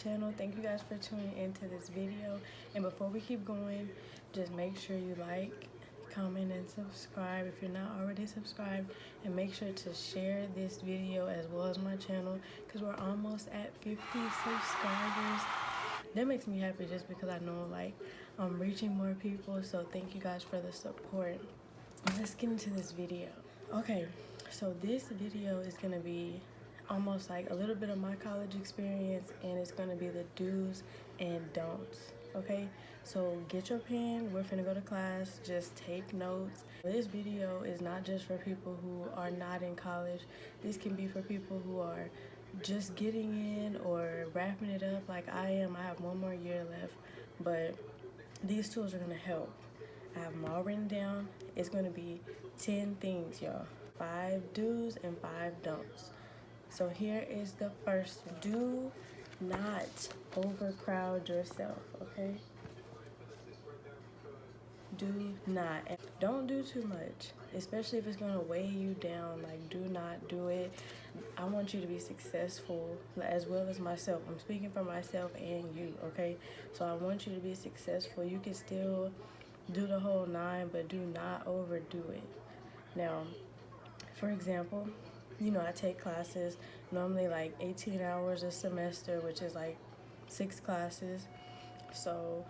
channel. Thank you guys for tuning into this video. And before we keep going, just make sure you like, comment, and subscribe if you're not already subscribed. And make sure to share this video as well as my channel, because we're almost at 50 subscribers. That makes me happy just because I know like I'm reaching more people. So thank you guys for the support. Let's get into this video. Okay, so this video is gonna be almost like a little bit of my college experience, and it's gonna be the do's and don'ts. Okay, so get your pen, we're finna go to class, just take notes. This video is not just for people who are not in college. This can be for people who are just getting in or wrapping it up like I am. I have one more year left, but these tools are gonna help. I have them all written down. It's gonna be 10 things, y'all. 5 do's and 5 don'ts. So here is the first: do not overcrowd yourself, okay? Do not. And don't do too much, especially if it's gonna weigh you down. Like, do not do it. I want you to be successful as well as myself. I'm speaking for myself and you, okay? So I want you to be successful. You can still do the whole 9, but do not overdo it. Now, for example, I take classes, normally like 18 hours a semester, which is like 6 classes. So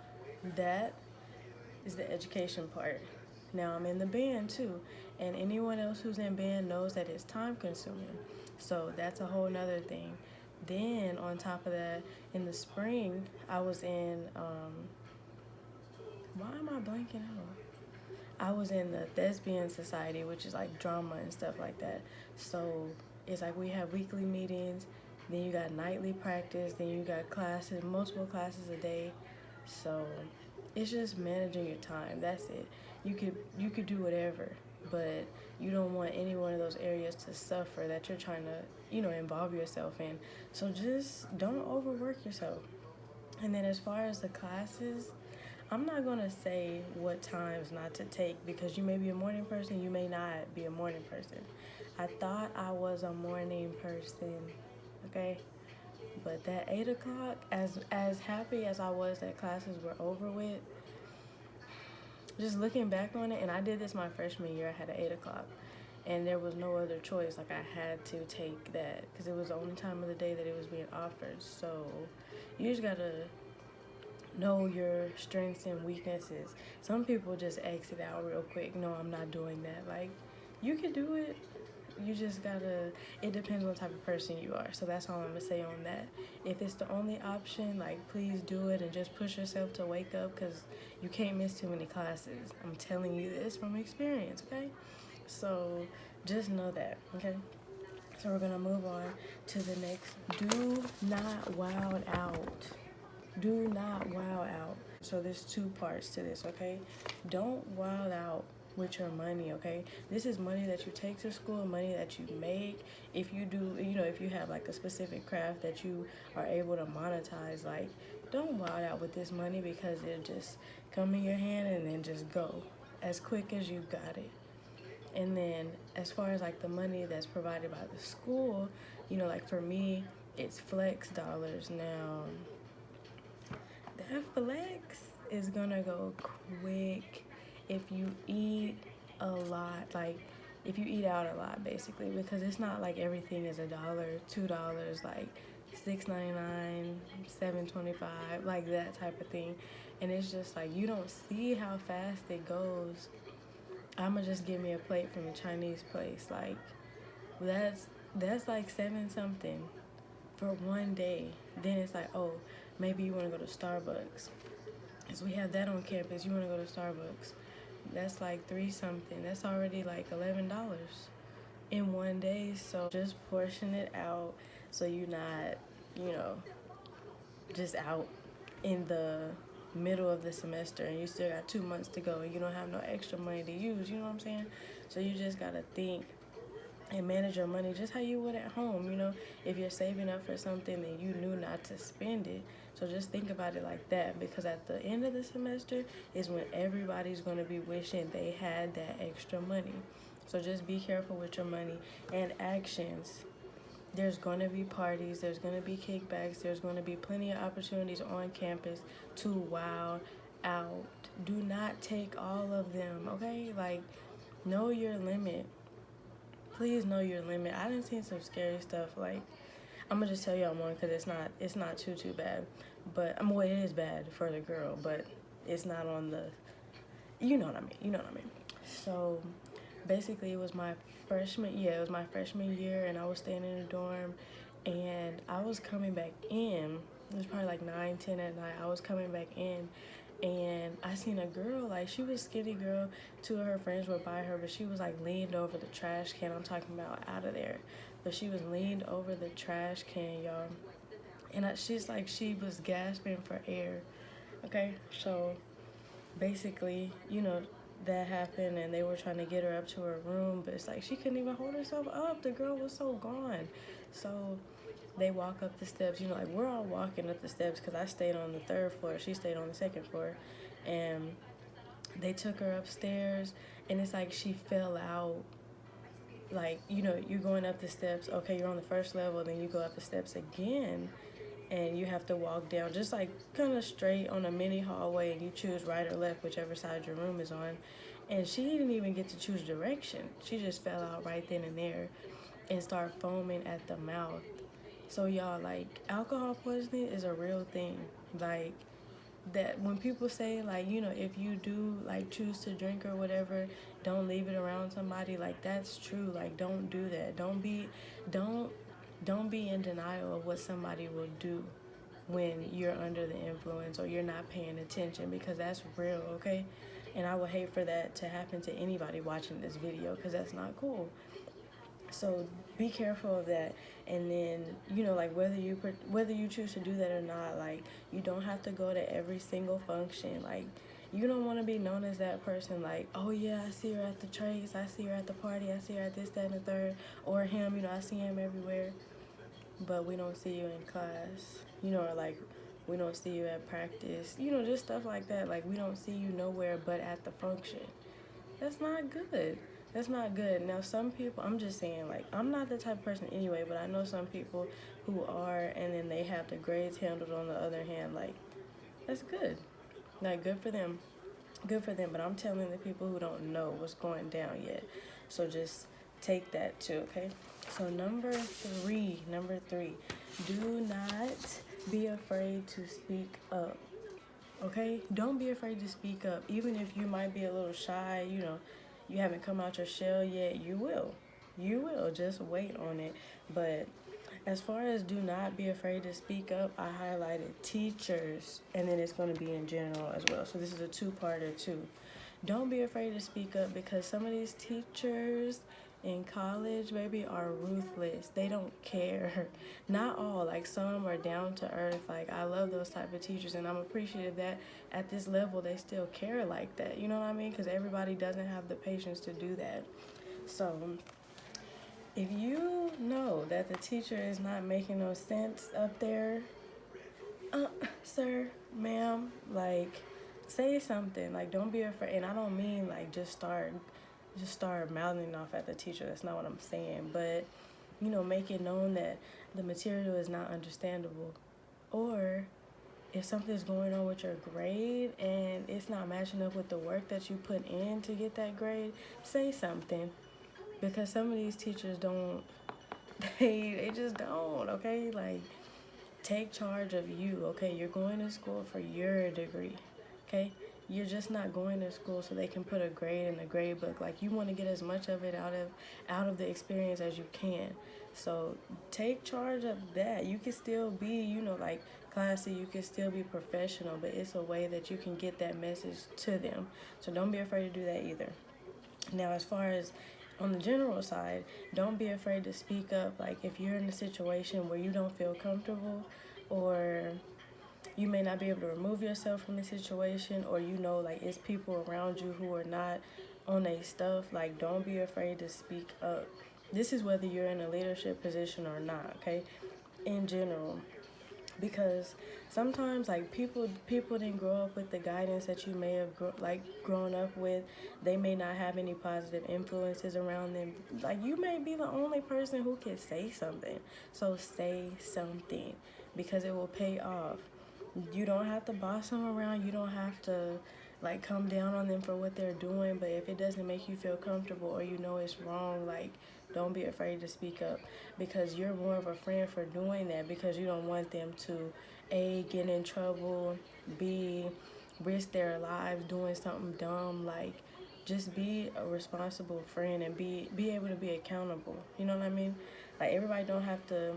that is the education part. Now I'm in the band too, and anyone else who's in band knows that it's time consuming. So that's a whole nother thing. Then on top of that, in the spring, I was in, why am I blanking out? I was in the Thespian Society, which is like drama and stuff like that. So it's like we have weekly meetings, then you got nightly practice, then you got classes, multiple classes a day. So it's just managing your time. That's it. You could do whatever, but you don't want any one of those areas to suffer that you're trying to, involve yourself in. So just don't overwork yourself. And then as far as the classes, I'm not going to say what times not to take, because you may be a morning person, you may not be a morning person. I thought I was a morning person, okay? But that 8 o'clock, as happy as I was that classes were over with, just looking back on it, and I did this my freshman year, I had an 8 o'clock. And there was no other choice. Like, I had to take that because it was the only time of the day that it was being offered. So you just got to know your strengths and weaknesses. Some people just exit out real quick. No, I'm not doing that. Like, you can do it. You just gotta, it depends on the type of person you are. So that's all I'm gonna say on that. If it's the only option, like, please do it and just push yourself to wake up, because you can't miss too many classes. I'm telling you this from experience, okay? So just know that, okay? So we're gonna move on to the next. Do not wild out. Do not wild out. So there's 2 parts to this, okay? Don't wild out with your money, okay? This is money that you take to school, money that you make. If you do, if you have like a specific craft that you are able to monetize, like, don't wild out with this money, because it'll just come in your hand and then just go as quick as you got it. And then as far as like the money that's provided by the school, like for me, it's flex dollars. Now, that flex is gonna go quick if you eat a lot, like if you eat out a lot, basically, because it's not like everything is $1, $2, like $6.99, $7.25, like that type of thing. And it's just like, you don't see how fast it goes. I'ma just give me a plate from a Chinese place, like that's like 7 something for one day. Then it's like, oh, maybe you want to go to Starbucks. So we have that on campus. You want to go to Starbucks. That's like 3 something. That's already like $11 in one day. So just portion it out so you're not, just out in the middle of the semester and you still got 2 months to go and you don't have no extra money to use. You know what I'm saying? So you just got to think and manage your money just how you would at home. If you're saving up for something, then you knew not to spend it. So just think about it like that, because at the end of the semester is when everybody's going to be wishing they had that extra money. So just be careful with your money and actions. There's going to be parties, there's going to be kickbacks, there's going to be plenty of opportunities on campus to wow out. Do not take all of them, okay? Like, know your limit. Please know your limit. I done seen some scary stuff. Like, I'm gonna just tell y'all one because it's not too bad, but well, it is bad for the girl, but it's not on the, you know what I mean. You know what I mean. So basically, it was my freshman year, and I was staying in a dorm, and I was coming back in. It was probably like 9, 10 at night. I was coming back in, and I seen a girl, like, she was a skinny girl. Two of her friends were by her, but she was like leaned over the trash can. I'm talking about out of there, but she was leaned over the trash can, y'all. And she's like, she was gasping for air. Okay, so basically, that happened, and they were trying to get her up to her room, but it's like she couldn't even hold herself up. The girl was so gone. So they walk up the steps, like we're all walking up the steps because I stayed on the third floor, she stayed on the second floor, and they took her upstairs, and it's like she fell out. Like, you're going up the steps, okay, you're on the first level, then you go up the steps again, and you have to walk down just like kind of straight on a mini hallway, and you choose right or left, whichever side your room is on. And she didn't even get to choose direction. She just fell out right then and there and started foaming at the mouth. So y'all, like, alcohol poisoning is a real thing. Like, that when people say, like, if you do like choose to drink or whatever, don't leave it around somebody, like, that's true. Like, don't do that. Don't don't be in denial of what somebody will do when you're under the influence or you're not paying attention, because that's real, okay? And I would hate for that to happen to anybody watching this video, because that's not cool. So be careful of that. And then, like, whether you choose to do that or not, like, you don't have to go to every single function. Like, you don't want to be known as that person, like, oh yeah, I see her at the trace, I see her at the party, I see her at this, that, and the third. Or him, I see him everywhere, but we don't see you in class, or like, we don't see you at practice, just stuff like that. Like, we don't see you nowhere but at the function. That's not good. That's not good. Now, some people, I'm just saying, like, I'm not the type of person anyway, but I know some people who are, and then they have the grades handled on the other hand. Like, that's good. Like, good for them. Good for them. But I'm telling the people who don't know what's going down yet. So just take that too, okay? So number three, do not be afraid to speak up. Okay? Don't be afraid to speak up. Even if you might be a little shy, you haven't come out your shell yet, you will. You will. Just wait on it. But as far as do not be afraid to speak up, I highlighted teachers, and then it's going to be in general as well. So this is a two-parter too. Don't be afraid to speak up, because some of these teachers in college, baby, are ruthless. They don't care. Not all. Like, some are down to earth. Like, I love those type of teachers, and I'm appreciative that at this level they still care like that. You know what I mean? Because everybody doesn't have the patience to do that. So if you know that the teacher is not making no sense up there, sir, ma'am, like, say something. Like, don't be afraid. And I don't mean like just start mouthing off at the teacher. That's not what I'm saying. But make it known that the material is not understandable, or if something's going on with your grade and it's not matching up with the work that you put in to get that grade, say something. Because some of these teachers don't, they just don't, okay? Like, take charge of you, okay? You're going to school for your degree, okay? You're just not going to school so they can put a grade in the grade book. Like, you want to get as much of it out of the experience as you can. So take charge of that. You can still be, like, classy. You can still be professional, but it's a way that you can get that message to them. So don't be afraid to do that either. Now, as far as on the general side, don't be afraid to speak up. Like, if you're in a situation where you don't feel comfortable, or you may not be able to remove yourself from the situation, or like, it's people around you who are not on their stuff, like, don't be afraid to speak up. This is whether you're in a leadership position or not, okay? In general, because sometimes like people didn't grow up with the guidance that you may have grown up with. They may not have any positive influences around them. Like you may be the only person who can say something, so say something because it will pay off. You don't have to boss them around. You don't have to like come down on them for what they're doing, but if it doesn't make you feel comfortable or you know it's wrong, like don't be afraid to speak up, because you're more of a friend for doing that, because you don't want them to A, get in trouble, B, risk their lives doing something dumb. Like just be a responsible friend and be able to be accountable. You know what I mean? Like everybody don't have to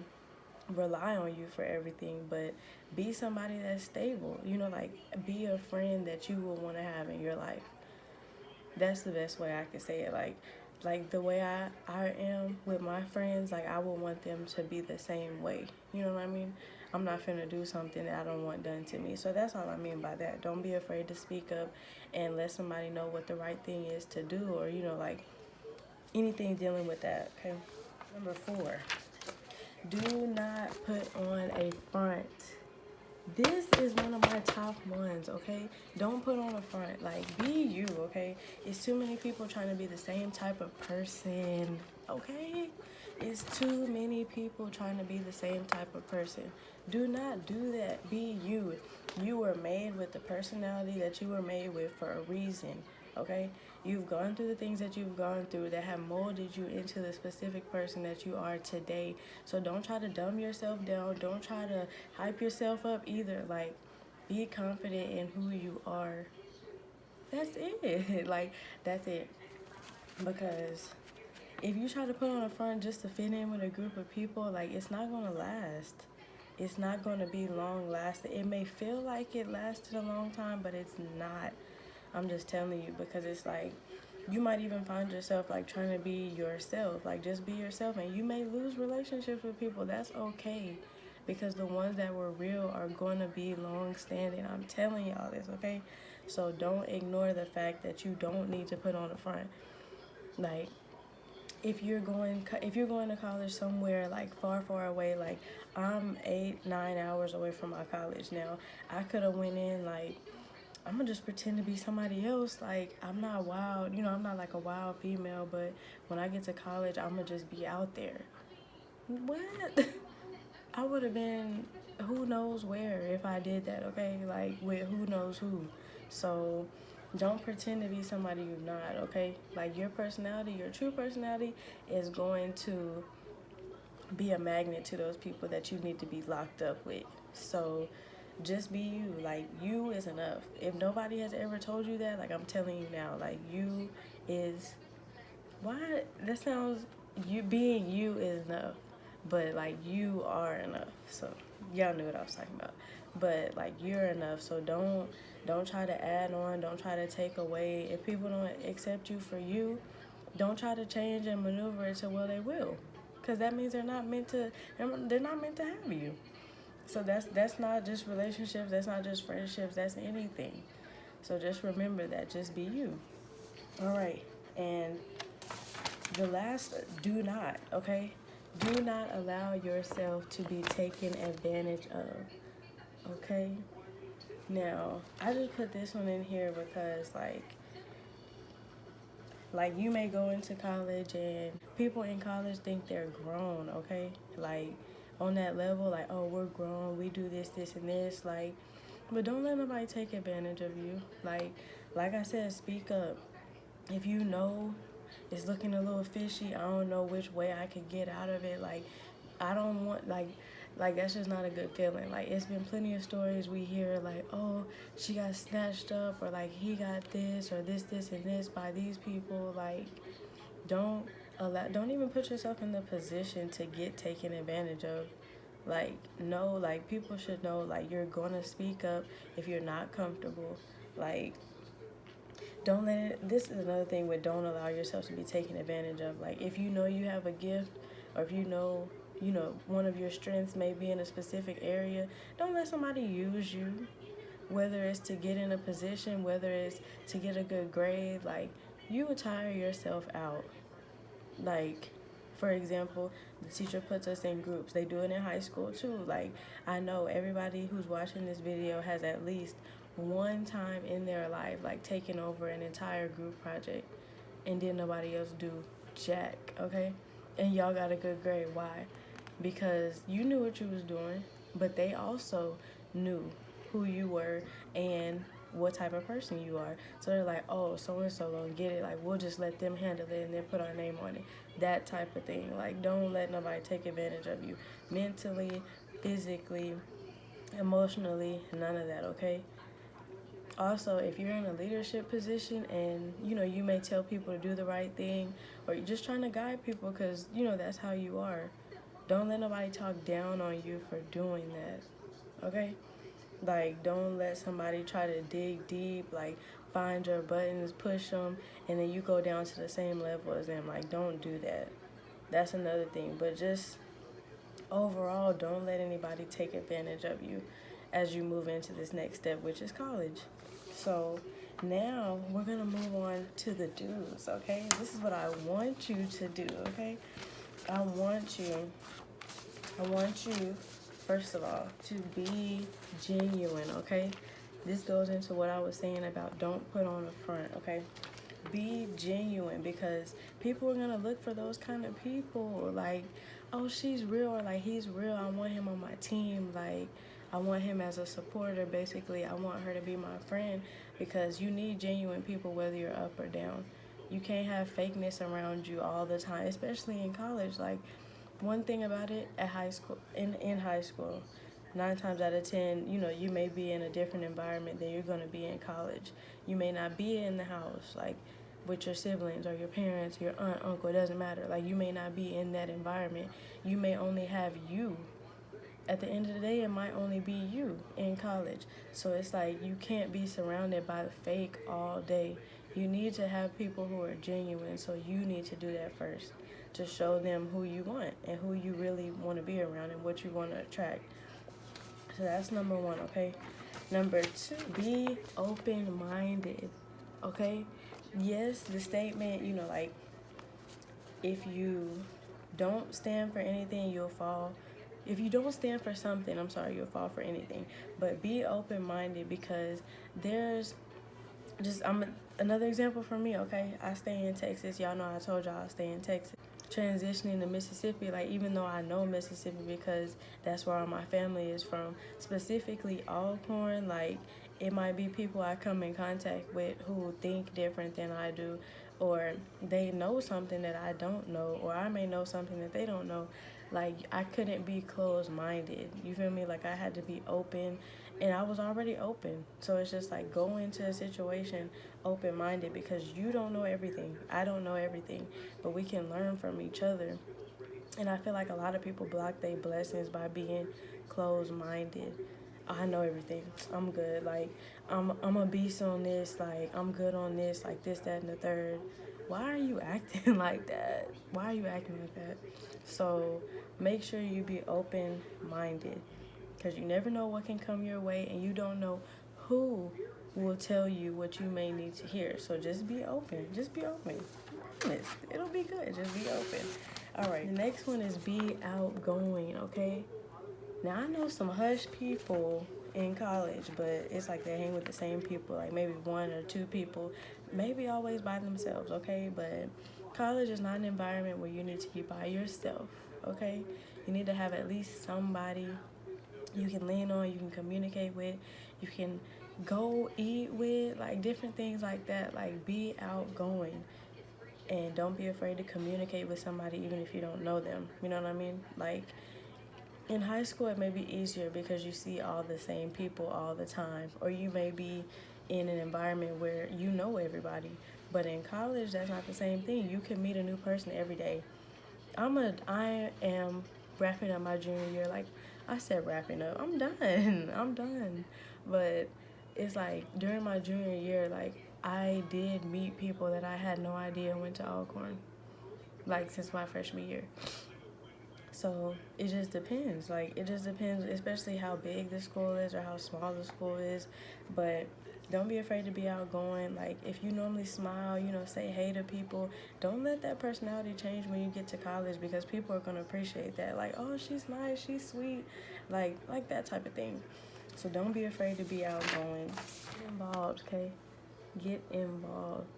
rely on you for everything, but be somebody that's stable. You know, like be a friend that you will want to have in your life. That's the best way I can say it. Like the way I am with my friends, like I would want them to be the same way. You know what I mean? I'm not finna do something that I don't want done to me. So that's all I mean by that. Don't be afraid to speak up and let somebody know what the right thing is to do, or you know, like anything dealing with that. Okay. Number 4, do not put on a front. This is one of my top ones, okay? Don't put on a front. Like, be you, okay? It's too many people trying to be the same type of person, okay? It's too many people trying to be the same type of person. Do not do that. Be you. You were made with the personality that you were made with for a reason, okay? You've gone through the things that you've gone through that have molded you into the specific person that you are today. So don't try to dumb yourself down. Don't try to hype yourself up either. Like, be confident in who you are. That's it. Like, that's it. Because if you try to put on a front just to fit in with a group of people, like, it's not going to last. It's not going to be long lasting. It may feel like it lasted a long time, but it's not. I'm just telling you, because it's like you might even find yourself like trying to be yourself, like just be yourself, and you may lose relationships with people. That's okay, because the ones that were real are going to be long standing. I'm telling y'all this, okay? So don't ignore the fact that you don't need to put on a front. Like if you're going to college somewhere like far away, like I'm 8-9 hours away from my college now. I could have went in like, I'm gonna just pretend to be somebody else. Like, I'm not wild, you know, I'm not like a wild female, but when I get to college, I'm gonna just be out there. What? I would have been who knows where if I did that, okay? Like, with who knows who. So, don't pretend to be somebody you're not, okay? Like, your personality, your true personality, is going to be a magnet to those people that you need to be locked up with. So, just be you. Like, you is enough. If nobody has ever told you that, like, I'm telling you now, like, you is, why that sounds, you being you is enough, but like you are enough. So y'all knew what I was talking about. But like you're enough. So don't try to add on, don't try to take away. If people don't accept you for you, don't try to change and maneuver it to where they will, because that means they're not meant to have you. So that's not just relationships, that's not just friendships, that's anything. So just remember that. Just be you. All right. And the last, do not, okay? Do not allow yourself to be taken advantage of, okay? Now, I just put this one in here because, like you may go into college and people in college think they're grown, okay? Like, on that level, like, oh, we're grown, we do this, and this, like, but don't let nobody take advantage of you. Like I said, speak up. If you know it's looking a little fishy, I don't know which way I could get out of it. Like, I don't want, like that's just not a good feeling. Like, it's been plenty of stories we hear, like, oh, she got snatched up, or like he got this, or this, and this by these people. Like, don't don't even put yourself in the position to get taken advantage of. Like, no, like people should know, like, you're gonna speak up if you're not comfortable. Like, don't let it, this is another thing with don't allow yourself to be taken advantage of. Like, if you know you have a gift, or if you know one of your strengths may be in a specific area, don't let somebody use you, whether it's to get in a position, whether it's to get a good grade. Like, you would tire yourself out. Like, For example, the teacher puts us in groups. They do it in high school too. Like, I know everybody who's watching this video has at least one time in their life, like, taken over an entire group project and did nobody else do jack, okay? And y'all got a good grade. Why? Because you knew what you was doing, but they also knew who you were and what type of person you are. So they're like, oh, so and so gonna get it. Like, we'll just let them handle it and then put our name on it. That type of thing. Like, don't let nobody take advantage of you mentally, physically, emotionally, none of that, okay? Also, if you're in a leadership position and you may tell people to do the right thing, or you're just trying to guide people because that's how you are, don't let nobody talk down on you for doing that, okay? Like, don't let somebody try to dig deep, like, find your buttons, push them, and then you go down to the same level as them. Like, don't do that. That's another thing. But just overall, don't let anybody take advantage of you as you move into this next step, which is college. So now we're going to move on to the do's, okay? This is what I want you to do, okay? I want you, first of all, to be genuine, okay? This goes into what I was saying about don't put on a front, okay? Be genuine, because people are going to look for those kind of people. Like, oh, she's real, or like, he's real. I want him on my team. Like, I want him as a supporter, basically. I want her to be my friend, because you need genuine people whether you're up or down. You can't have fakeness around you all the time, especially in college. Like, one thing about it at high school, in high school, 9 times out of 10, you may be in a different environment than you're going to be in college. You may not be in the house, like, with your siblings or your parents, your aunt, uncle, it doesn't matter. Like, you may not be in that environment. You may only have you. At the end of the day, it might only be you in college. So it's like, you can't be surrounded by the fake all day. You need to have people who are genuine, so you need to do that first to show them who you want and who you really want to be around and what you want to attract. So that's number 1, okay? Number 2, be open-minded, okay? Yes, the statement, like, if you don't stand for anything, you'll fall. If you don't stand for something, you'll fall for anything. But be open-minded, because there's another example for me, okay? I stay in Texas. Y'all know I told y'all I stay in Texas. Transitioning to Mississippi, like, even though I know Mississippi because that's where all my family is from, specifically Alcorn, like, it might be people I come in contact with who think different than I do, or they know something that I don't know, or I may know something that they don't know. Like, I couldn't be closed-minded. You feel me? Like, I had to be open, and I was already open. So it's just like, go into a situation open-minded, because you don't know everything. I don't know everything, but we can learn from each other. And I feel like a lot of people block their blessings by being closed-minded. I know everything. I'm good. Like, I'm a beast on this. Like, I'm good on this. Like, this, that, and the third. Why are you acting like that? Why are you acting like that? So make sure you be open-minded, because you never know what can come your way, and you don't know who will tell you what you may need to hear. So just be open. Just be open. I promise. It'll be good. Just be open. All right. The next one is be outgoing, okay? Now, I know some hush people in college, but it's like they hang with the same people, like maybe 1 or 2 people, maybe always by themselves, okay? But college is not an environment where you need to be by yourself, okay? You need to have at least somebody you can lean on, you can communicate with, you can go eat with, like, different things like that. Like, be outgoing, and don't be afraid to communicate with somebody even if you don't know them. You know what I mean? Like, in high school, it may be easier because you see all the same people all the time, or you may be in an environment where you know everybody. But in college, that's not the same thing. You can meet a new person every day. I am wrapping up my junior year. Like, I said wrapping up. I'm done. I'm done. But it's like, during my junior year, like, I did meet people that I had no idea went to Alcorn, like, since my freshman year. So it just depends. Like, it just depends, especially how big the school is or how small the school is. But Don't be afraid to be outgoing. Like, if you normally smile, say hey to people, don't let that personality change when you get to college, because people are going to appreciate that. Like, oh, she's nice, she's sweet, like that type of thing. So don't be afraid to be outgoing. Get involved, okay? Get involved.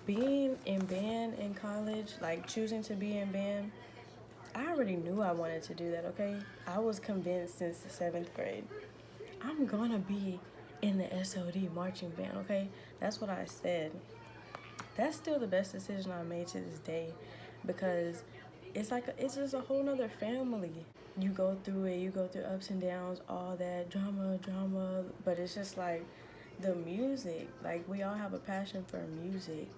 Being in band in college, like choosing to be in band, I already knew I wanted to do that, okay? I was convinced since the seventh grade. I'm gonna be in the SOD marching band, okay? That's what I said. That's still the best decision I made to this day, because it's just a whole nother family. You go through it, you go through ups and downs, all that drama, but it's just like the music. Like, we all have a passion for music.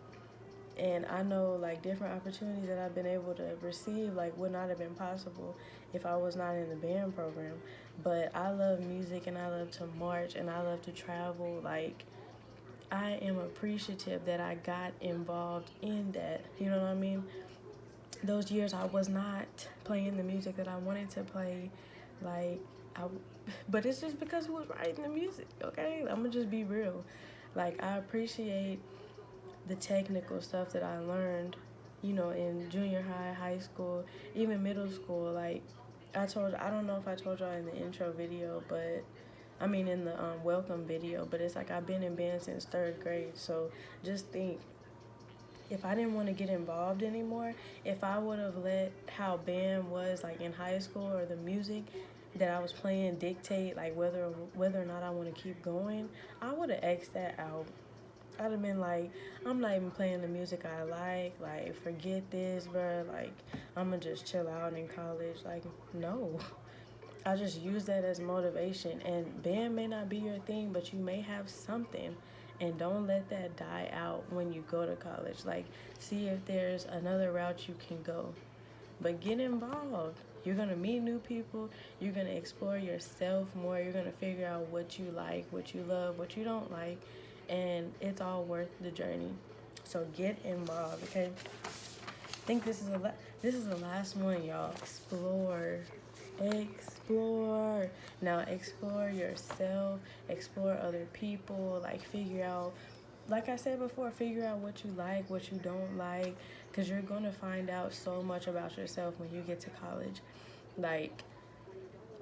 And I know, like, different opportunities that I've been able to receive, like, would not have been possible if I was not in the band program. But I love music, and I love to march, and I love to travel. Like, I am appreciative that I got involved in that. You know what I mean? Those years I was not playing the music that I wanted to play. Like, I, but it's just because who was writing the music, okay? I'm gonna just be real. Like, I appreciate the technical stuff that I learned, in junior high, high school, even middle school. Like, I don't know if I told y'all in the intro video, but I mean in the welcome video, but it's like I've been in band since third grade. So just think, if I didn't want to get involved anymore, if I would have let how band was like in high school, or the music that I was playing dictate like whether or not I want to keep going, I would have X'd that out. I'd have been like, I'm not even playing the music I like, forget this, bro. Like, I'm gonna just chill out in college. Like, no. I just use that as motivation. And band may not be your thing, but you may have something. And don't let that die out when you go to college. Like, see if there's another route you can go. But get involved. You're going to meet new people. You're going to explore yourself more. You're going to figure out what you like, what you love, what you don't like. And it's all worth the journey. So get involved, okay? I think this is the last one, y'all. Explore. Now explore yourself, explore other people, like figure out, like I said before, figure out what you like, what you don't like, because you're going to find out so much about yourself when you get to college. Like,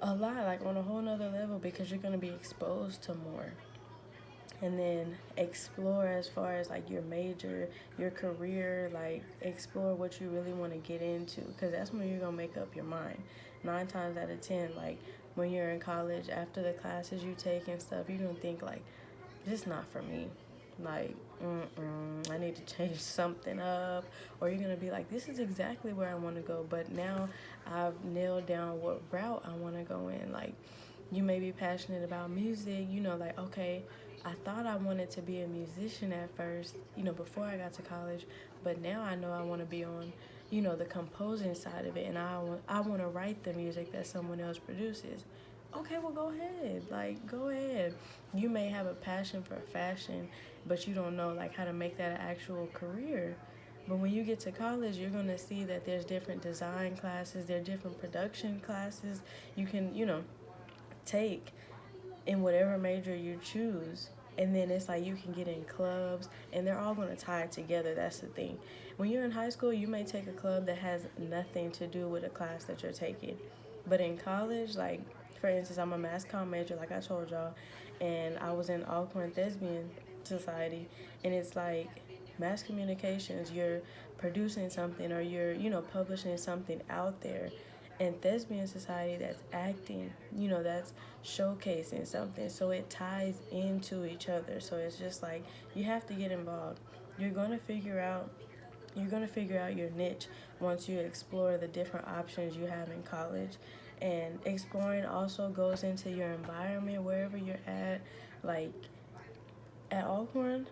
a lot, like on a whole nother level, because you're going to be exposed to more. And then explore as far as like your major, your career, like explore what you really want to get into, because that's when you're going to make up your mind. 9 times out of 10, like when you're in college, after the classes you take and stuff, you're going to think like, this is not for me. Like, I need to change something up. Or you're going to be like, this is exactly where I want to go, but now I've nailed down what route I want to go in. Like, you may be passionate about music, like, okay, I thought I wanted to be a musician at first, before I got to college, but now I know I want to be on, the composing side of it, and I want to write the music that someone else produces. Okay, well, go ahead. Like, go ahead. You may have a passion for fashion, but you don't know, like, how to make that an actual career. But when you get to college, you're going to see that there's different design classes, there are different production classes you can, take in whatever major you choose. And then it's like you can get in clubs, and they're all going to tie it together. That's the thing. When you're in high school, you may take a club that has nothing to do with a class that you're taking. But in college, like, for instance, I'm a mass comm major, like I told y'all, and I was in Outgoing Thespian Society, and it's like mass communications, you're producing something, or you're, publishing something out there. And Thespian Society, that's acting, that's showcasing something. So it ties into each other. So it's just like, you have to get involved. You're going to figure out your niche once you explore the different options you have in college. And exploring also goes into your environment, wherever you're at. Like, at Alcorn,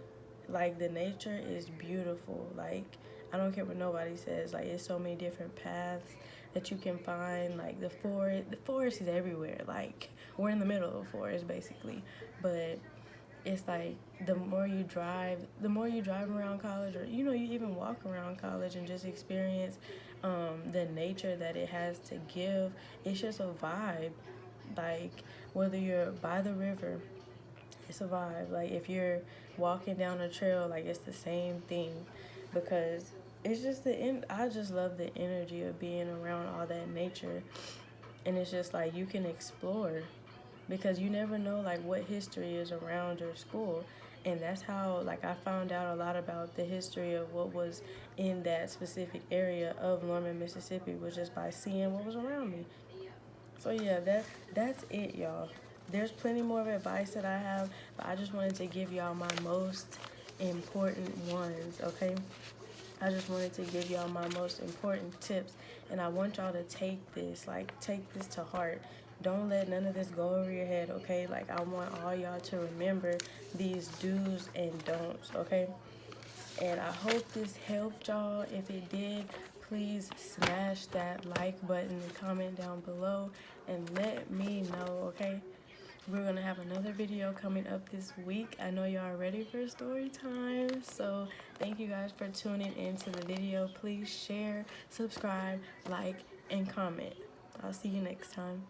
like, the nature is beautiful. Like, I don't care what nobody says. Like, it's so many different paths that you can find. Like, the forest is everywhere. Like, we're in the middle of a forest, basically. But it's like, the more you drive around college, or you even walk around college and just experience the nature that it has to give. It's just a vibe. Like, whether you're by the river It's a vibe. Like if you're walking down a trail, like it's the same thing, because it's just I just love the energy of being around all that nature, and it's just like you can explore, because you never know like what history is around your school. And that's how like I found out a lot about the history of what was in that specific area of Norman, Mississippi, was just by seeing what was around me. So yeah, that's it, y'all. There's plenty more of advice that I have, but I just wanted to give y'all my most important ones, okay? I just wanted to give y'all my most important tips, and I want y'all to take this to heart. Don't let none of this go over your head, okay? Like, I want all y'all to remember these do's and don'ts, okay? And I hope this helped y'all. If it did, please smash that like button and comment down below and let me know, okay? We're gonna have another video coming up this week. I know y'all are ready for story time. So thank you guys for tuning into the video. Please share, subscribe, like, and comment. I'll see you next time.